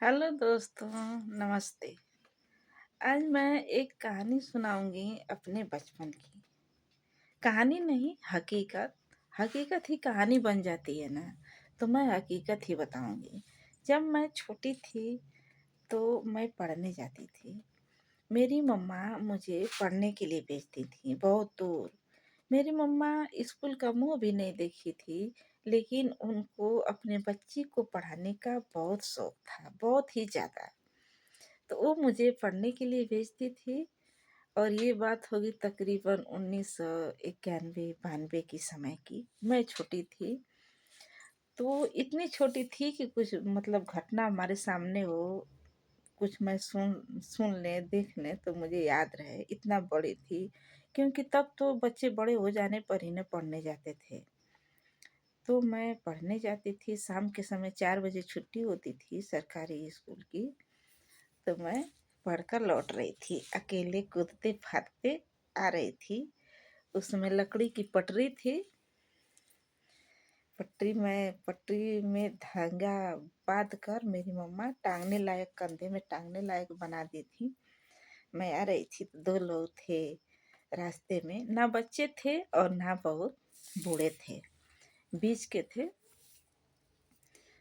Hello दोस्तों, नमस्ते। आज मैं एक कहानी सुनाऊंगी अपने बचपन की। कहानी नहीं, हकीकत। हकीकत ही कहानी बन जाती है ना, तो मैं हकीकत ही बताऊंगी। जब मैं छोटी थी तो मैं पढ़ने जाती थी। मेरी मम्मा मुझे पढ़ने के लिए भेजती थी बहुत दूर। मेरी मम्मा स्कूल का मुंह भी नहीं देखी थी, लेकिन उनको अपने बच्ची को पढ़ाने का बहुत शौक था, बहुत ही ज़्यादा। तो वो मुझे पढ़ने के लिए भेजती थी। और ये बात होगी तकरीबन 1991-92 की समय की। मैं छोटी थी, तो इतनी छोटी थी कि कुछ मतलब घटना हमारे सामने हो, कुछ मैं सुन सुन लें, देख लें तो मुझे याद रहे, इतना बड़ी थी। क्योंकि तब तो बच्चे बड़े हो जाने पर ही न पढ़ने जाते थे। तो मैं पढ़ने जाती थी, शाम के समय 4 बजे छुट्टी होती थी सरकारी स्कूल की। तो मैं पढ़कर लौट रही थी, अकेले कूदते-फादते आ रही थी। उस समय लकड़ी की पटरी थी। पटरी में धागा बाँध कर मेरी मम्मा टाँगने लायक, कंधे में टाँगने लायक बना दी थी। मैं आ रही थी तो 2 लोग थे रास्ते में, ना बच्चे थे और ना बहुत बूढ़े थे, बीच के थे।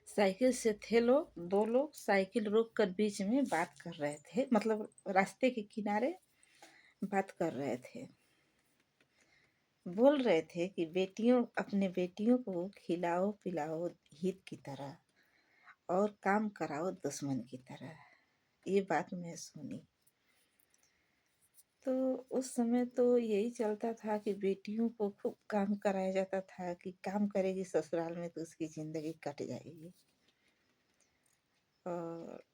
साइकिल से थे लोग, 2 लोग साइकिल रोक कर बीच में बात कर रहे थे, मतलब रास्ते के किनारे बात कर रहे थे। बोल रहे थे कि बेटियों, अपने बेटियों को खिलाओ पिलाओ हित की तरह, और काम कराओ दुश्मन की तरह। ये बात मैं सुनी। तो उस समय तो यही चलता था कि बेटियों को खूब काम कराया जाता था कि काम करेगी ससुराल में तो उसकी ज़िंदगी कट जाएगी। और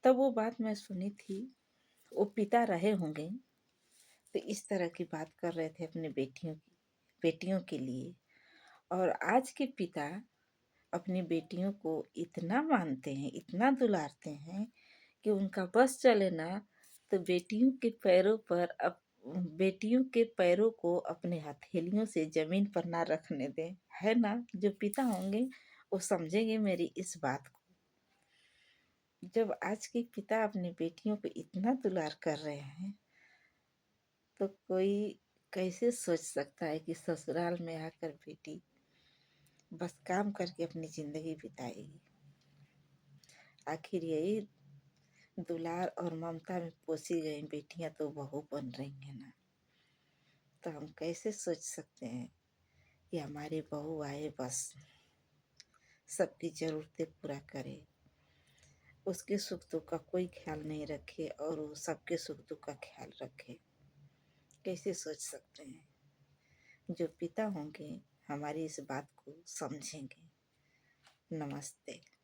तब वो बात मैं सुनी थी। वो पिता रहे होंगे, तो इस तरह की बात कर रहे थे अपनी बेटियों के लिए। और आज के पिता अपनी बेटियों को इतना मानते हैं, इतना दुलारते हैं कि उनका बस चले ना तो बेटियों के पैरों को अपने हथेलियों से जमीन पर ना रखने दें। है ना? जो पिता होंगे वो समझेंगे मेरी इस बात को। जब आज के पिता अपनी बेटियों को इतना दुलार कर रहे हैं, तो कोई कैसे सोच सकता है कि ससुराल में आकर बेटी बस काम करके अपनी ज़िंदगी बिताएगी। आखिर यही दुलार और ममता में पोसी गई बेटियां तो बहू बन रही हैं ना। तो हम कैसे सोच सकते हैं कि हमारी बहू आए बस सबकी ज़रूरतें पूरा करे, उसके सुख दुख का कोई ख्याल नहीं रखे और वो सबके सुख दुख का ख्याल रखे। कैसे सोच सकते हैं? जो पिता होंगे हमारी इस बात को समझेंगे। नमस्ते।